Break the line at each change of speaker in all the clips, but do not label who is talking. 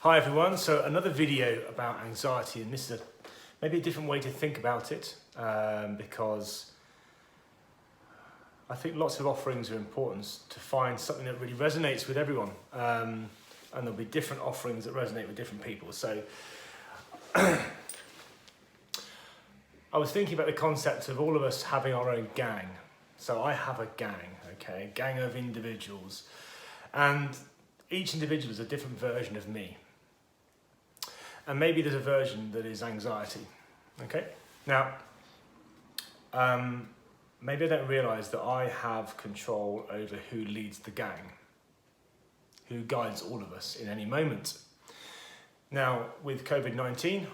Hi everyone, so another video about anxiety, and this is maybe a different way to think about it because I think lots of offerings are important to find something that really resonates with everyone, and there'll be different offerings that resonate with different people. So I was thinking about the concept of all of us having our own gang. So I have a gang, okay, a gang of individuals, and each individual is a different version of me. And maybe there's a version that is anxiety, okay? Now, maybe I don't realise that I have control over who leads the gang, who guides all of us in any moment. Now, with COVID-19,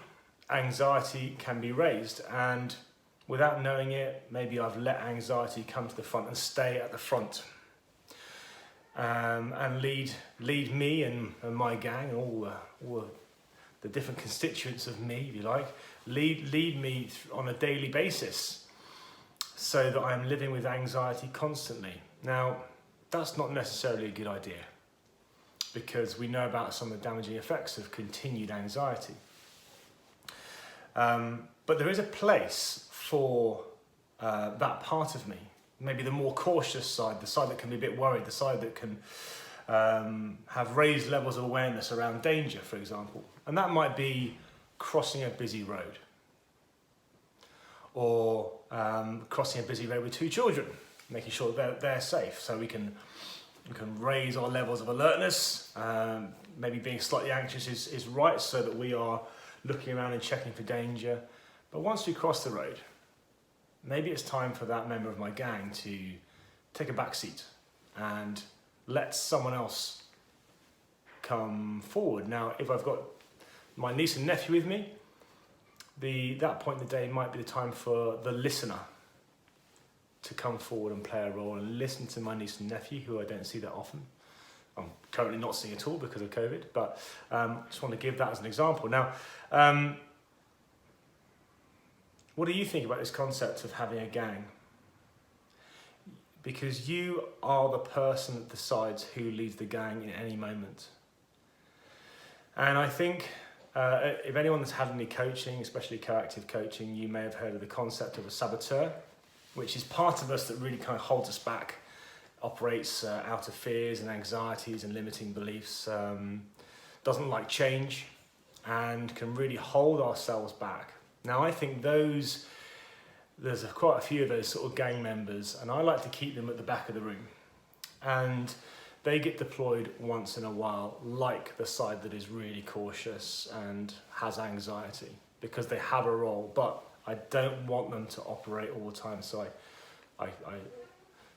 anxiety can be raised, and without knowing it, maybe I've let anxiety come to the front and stay at the front. And lead me and my gang, and all the different constituents of me, if you like, lead me on a daily basis so that I'm living with anxiety constantly. Now, that's not necessarily a good idea because we know about some of the damaging effects of continued anxiety. But there is a place for that part of me, maybe the more cautious side, the side that can be a bit worried, the side that can have raised levels of awareness around danger, for example. And that might be crossing a busy road, or crossing a busy road with two children, making sure that they're safe, so we can raise our levels of alertness. Maybe being slightly anxious is right, so that we are looking around and checking for danger. But once we cross the road, maybe it's time for that member of my gang to take a back seat and let someone else come forward. Now, if I've got my niece and nephew with me, that point in the day might be the time for the listener to come forward and play a role and listen to my niece and nephew, who I don't see that often. I'm currently not seeing at all because of COVID, but I just want to give that as an example. Now, what do you think about this concept of having a gang? Because you are the person that decides who leads the gang in any moment. And I think if anyone has had any coaching, especially coactive coaching, you may have heard of the concept of a saboteur, which is part of us that really kind of holds us back, operates out of fears and anxieties and limiting beliefs, doesn't like change, and can really hold ourselves back. Now, I think there's quite a few of those sort of gang members, and I like to keep them at the back of the room. And they get deployed once in a while, like the side that is really cautious and has anxiety, because they have a role, but I don't want them to operate all the time. So I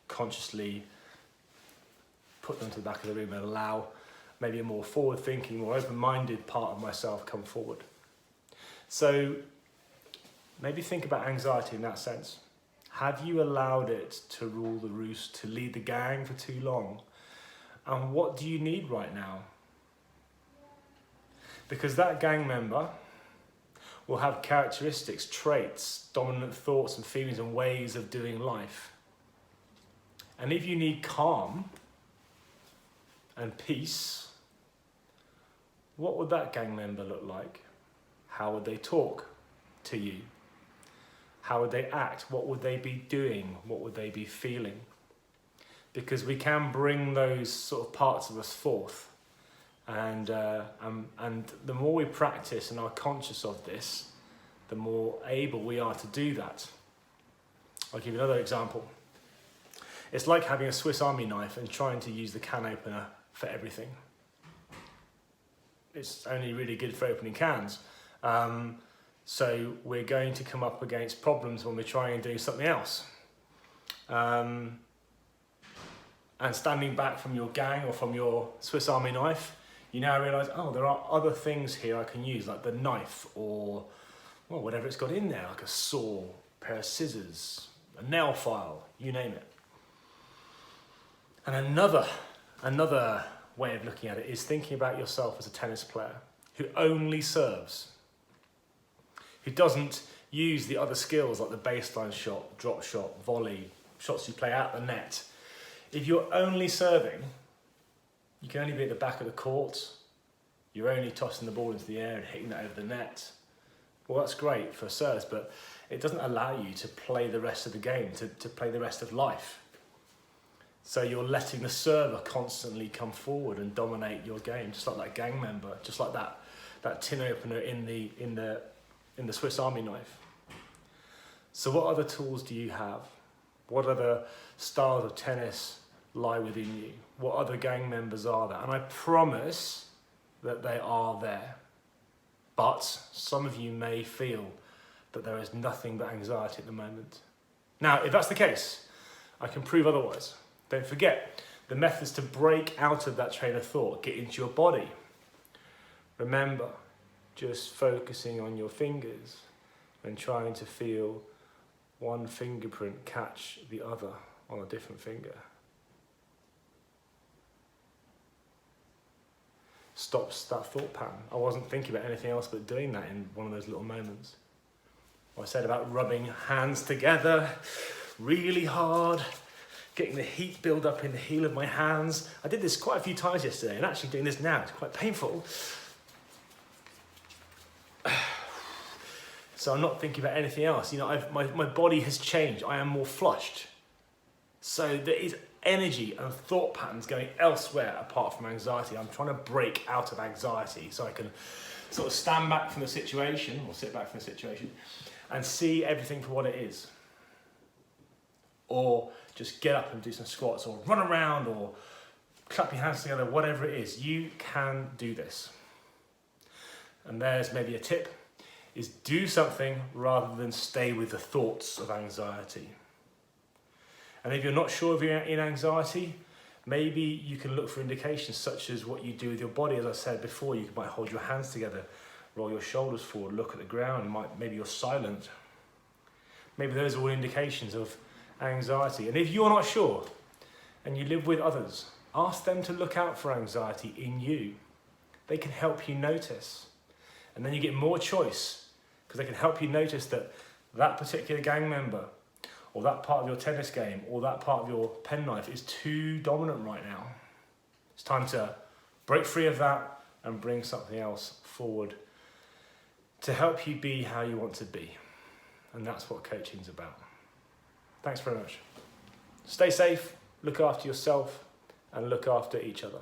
consciously put them to the back of the room and allow maybe a more forward-thinking, more open-minded part of myself come forward. So maybe think about anxiety in that sense. Have you allowed it to rule the roost, to lead the gang for too long? And what do you need right now? Because that gang member will have characteristics, traits, dominant thoughts and feelings and ways of doing life. And if you need calm and peace, what would that gang member look like? How would they talk to you? How would they act? What would they be doing? What would they be feeling? Because we can bring those sort of parts of us forth. And the more we practice and are conscious of this, the more able we are to do that. I'll give you another example. It's like having a Swiss Army knife and trying to use the can opener for everything. It's only really good for opening cans. So we're going to come up against problems when we're trying and doing something else. And standing back from your gang or from your Swiss Army knife, you now realise, oh, there are other things here I can use, like the knife or well, whatever it's got in there, like a saw, a pair of scissors, a nail file, you name it. And another way of looking at it is thinking about yourself as a tennis player who only serves, who doesn't use the other skills like the baseline shot, drop shot, volley, shots you play out the net. If you're only serving, you can only be at the back of the court, You're only tossing the ball into the air and hitting that over the net. Well, that's great for service, but it doesn't allow you to play the rest of the game, to play the rest of life. So you're letting the server constantly come forward and dominate your game, just like that gang member, just like that tin opener in the Swiss Army knife. So what other tools do you have? What other styles of tennis lie within you? What other gang members are there? And I promise that they are there. But some of you may feel that there is nothing but anxiety at the moment. Now, if that's the case, I can prove otherwise. Don't forget, the methods to break out of that train of thought, get into your body. Remember, just focusing on your fingers and trying to feel one fingerprint catch the other on a different finger. Stops that thought pattern. I wasn't thinking about anything else but doing that in one of those little moments. What I said about rubbing hands together really hard, getting the heat build up in the heel of my hands. I did this quite a few times yesterday, and actually doing this now, it's quite painful. So I'm not thinking about anything else. You know, my body has changed. I am more flushed. So there is energy and thought patterns going elsewhere apart from anxiety. I'm trying to break out of anxiety so I can sort of stand back from the situation, or sit back from the situation, and see everything for what it is. Or just get up and do some squats, or run around, or clap your hands together, whatever it is. You can do this. And there's maybe a tip, is do something rather than stay with the thoughts of anxiety. And if you're not sure if you're in anxiety, maybe you can look for indications such as what you do with your body. As I said before, you might hold your hands together, roll your shoulders forward, look at the ground, maybe you're silent. Maybe those are all indications of anxiety. And if you're not sure and you live with others, ask them to look out for anxiety in you. They can help you notice. And then you get more choice because they can help you notice that that particular gang member, or that part of your tennis game, or that part of your penknife is too dominant right now. It's time to break free of that and bring something else forward to help you be how you want to be. And that's what coaching's about. Thanks very much. Stay safe, look after yourself, and look after each other.